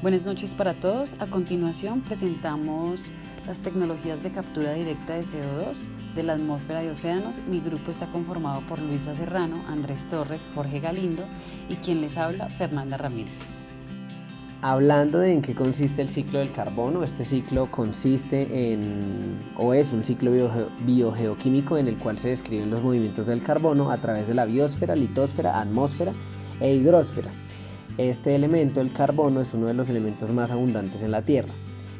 Buenas noches para todos. A continuación presentamos las tecnologías de captura directa de CO2 de la atmósfera y océanos. Mi grupo está conformado por Luisa Serrano, Andrés Torres, Jorge Galindo y quien les habla, Fernanda Ramírez. Hablando de en qué consiste el ciclo del carbono, este ciclo consiste es un ciclo biogeoquímico en el cual se describen los movimientos del carbono a través de la biosfera, litosfera, atmósfera e hidrosfera. Este elemento, el carbono, es uno de los elementos más abundantes en la Tierra.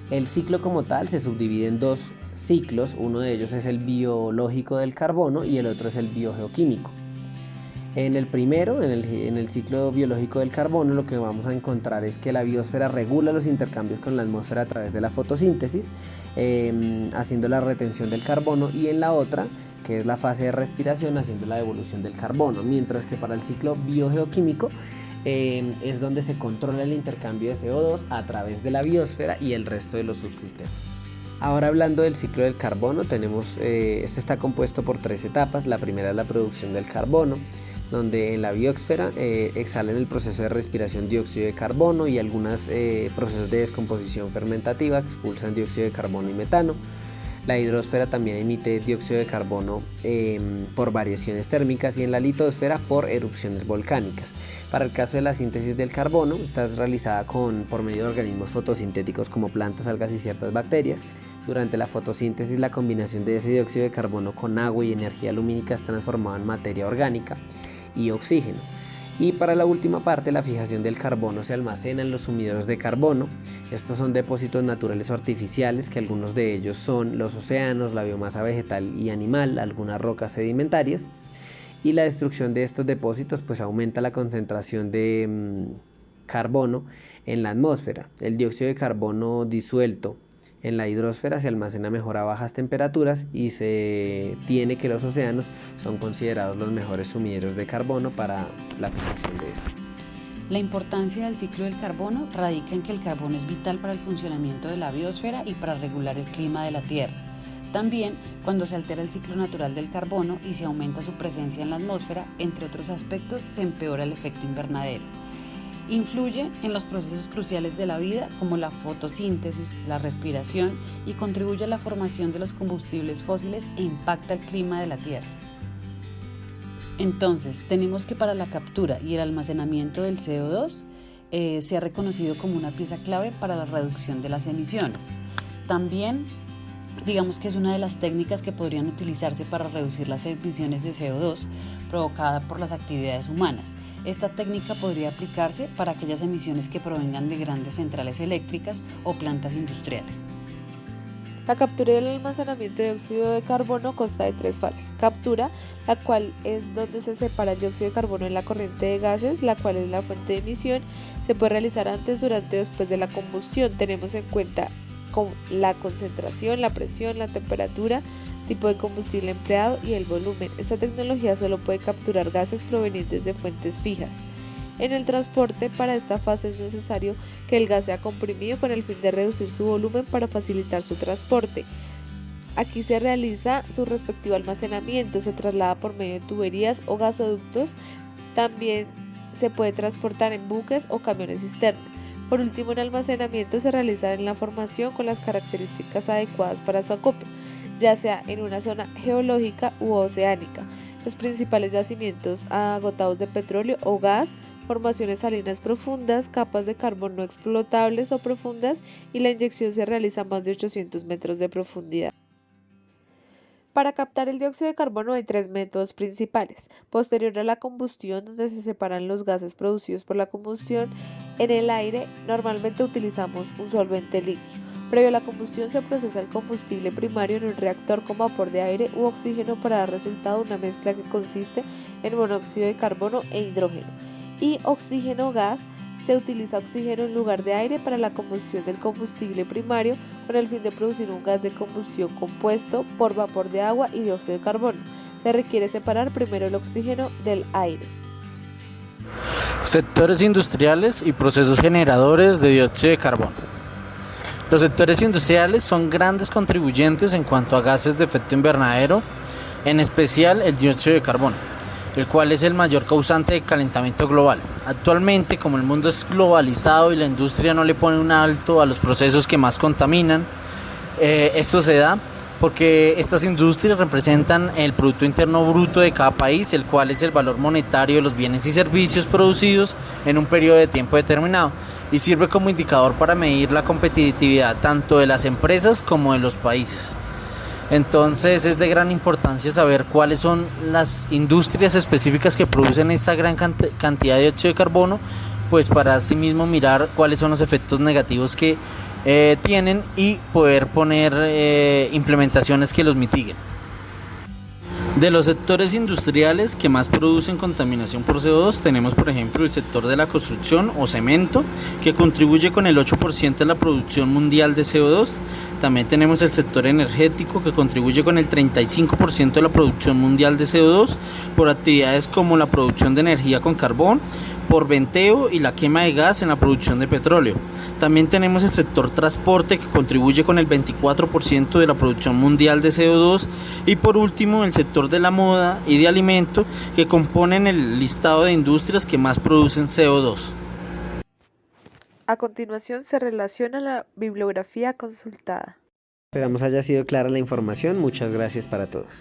El ciclo como tal se subdivide en dos ciclos, uno de ellos es el biológico del carbono y el otro es el biogeoquímico. En el primero, en el ciclo biológico del carbono, lo que vamos a encontrar es que la biosfera regula los intercambios con la atmósfera a través de la fotosíntesis, haciendo la retención del carbono, y en la otra, que es la fase de respiración, haciendo la devolución del carbono, mientras que para el ciclo biogeoquímico es donde se controla el intercambio de CO2 a través de la biosfera y el resto de los subsistemas. Ahora, hablando del ciclo del carbono, este está compuesto por tres etapas. La primera es la producción del carbono, donde en la biosfera exhala en el proceso de respiración dióxido de carbono y algunos procesos de descomposición fermentativa expulsan dióxido de carbono y metano. La hidrosfera también emite dióxido de carbono por variaciones térmicas y en la litosfera por erupciones volcánicas. Para el caso de la síntesis del carbono, esta es realizada por medio de organismos fotosintéticos como plantas, algas y ciertas bacterias. Durante la fotosíntesis, la combinación de ese dióxido de carbono con agua y energía lumínica es transformada en materia orgánica y oxígeno. Y para la última parte, la fijación del carbono se almacena en los sumideros de carbono. Estos son depósitos naturales o artificiales, que algunos de ellos son los océanos, la biomasa vegetal y animal, algunas rocas sedimentarias. Y la destrucción de estos depósitos pues aumenta la concentración de carbono en la atmósfera. El dióxido de carbono disuelto en la hidrosfera se almacena mejor a bajas temperaturas y se tiene que los océanos son considerados los mejores sumideros de carbono para la fijación de este. La importancia del ciclo del carbono radica en que el carbono es vital para el funcionamiento de la biosfera y para regular el clima de la Tierra. También, cuando se altera el ciclo natural del carbono y se aumenta su presencia en la atmósfera, entre otros aspectos, se empeora el efecto invernadero. Influye en los procesos cruciales de la vida como la fotosíntesis, la respiración y contribuye a la formación de los combustibles fósiles e impacta el clima de la Tierra. Entonces, tenemos que para la captura y el almacenamiento del CO2 se ha reconocido como una pieza clave para la reducción de las emisiones. También, digamos que es una de las técnicas que podrían utilizarse para reducir las emisiones de CO2 provocadas por las actividades humanas. Esta técnica podría aplicarse para aquellas emisiones que provengan de grandes centrales eléctricas o plantas industriales. La captura y el almacenamiento de dióxido de carbono consta de tres fases. Captura, la cual es donde se separa el dióxido de carbono en la corriente de gases, la cual es la fuente de emisión. Se puede realizar antes, durante o después de la combustión. Tenemos en cuenta la concentración, la presión, la temperatura, tipo de combustible empleado y el volumen. Esta tecnología solo puede capturar gases provenientes de fuentes fijas. En el transporte, para esta fase es necesario que el gas sea comprimido con el fin de reducir su volumen para facilitar su transporte. Aquí se realiza su respectivo almacenamiento, se traslada por medio de tuberías o gasoductos. También se puede transportar en buques o camiones cisterna. Por último, el almacenamiento se realiza en la formación con las características adecuadas para su acopio, ya sea en una zona geológica u oceánica. Los principales yacimientos agotados de petróleo o gas, formaciones salinas profundas, capas de carbón no explotables o profundas, y la inyección se realiza a más de 800 metros de profundidad. Para captar el dióxido de carbono hay tres métodos principales. Posterior a la combustión, donde se separan los gases producidos por la combustión, en el aire normalmente utilizamos un solvente líquido. Previo a la combustión se procesa el combustible primario en un reactor con vapor de aire u oxígeno para dar resultado una mezcla que consiste en monóxido de carbono e hidrógeno. Y oxígeno gas. Se utiliza oxígeno en lugar de aire para la combustión del combustible primario con el fin de producir un gas de combustión compuesto por vapor de agua y dióxido de carbono. Se requiere separar primero el oxígeno del aire. Sectores industriales y procesos generadores de dióxido de carbono. Los sectores industriales son grandes contribuyentes en cuanto a gases de efecto invernadero, en especial el dióxido de carbono. el cual es el mayor causante de calentamiento global. Actualmente, como el mundo es globalizado y la industria no le pone un alto a los procesos que más contaminan, esto se da porque estas industrias representan el Producto Interno Bruto de cada país, el cual es el valor monetario de los bienes y servicios producidos en un periodo de tiempo determinado, y sirve como indicador para medir la competitividad tanto de las empresas como de los países. Entonces es de gran importancia saber cuáles son las industrias específicas que producen esta gran cantidad de dióxido de carbono, pues para asimismo mirar cuáles son los efectos negativos que tienen y poder poner implementaciones que los mitiguen. De los sectores industriales que más producen contaminación por CO2 tenemos por ejemplo el sector de la construcción o cemento, que contribuye con el 8% de la producción mundial de CO2. También tenemos el sector energético, que contribuye con el 35% de la producción mundial de CO2 por actividades como la producción de energía con carbón, por venteo y la quema de gas en la producción de petróleo. También tenemos el sector transporte, que contribuye con el 24% de la producción mundial de CO2, y por último el sector de la moda y de alimento, que componen el listado de industrias que más producen CO2. A continuación se relaciona la bibliografía consultada. Esperamos haya sido clara la información. Muchas gracias para todos.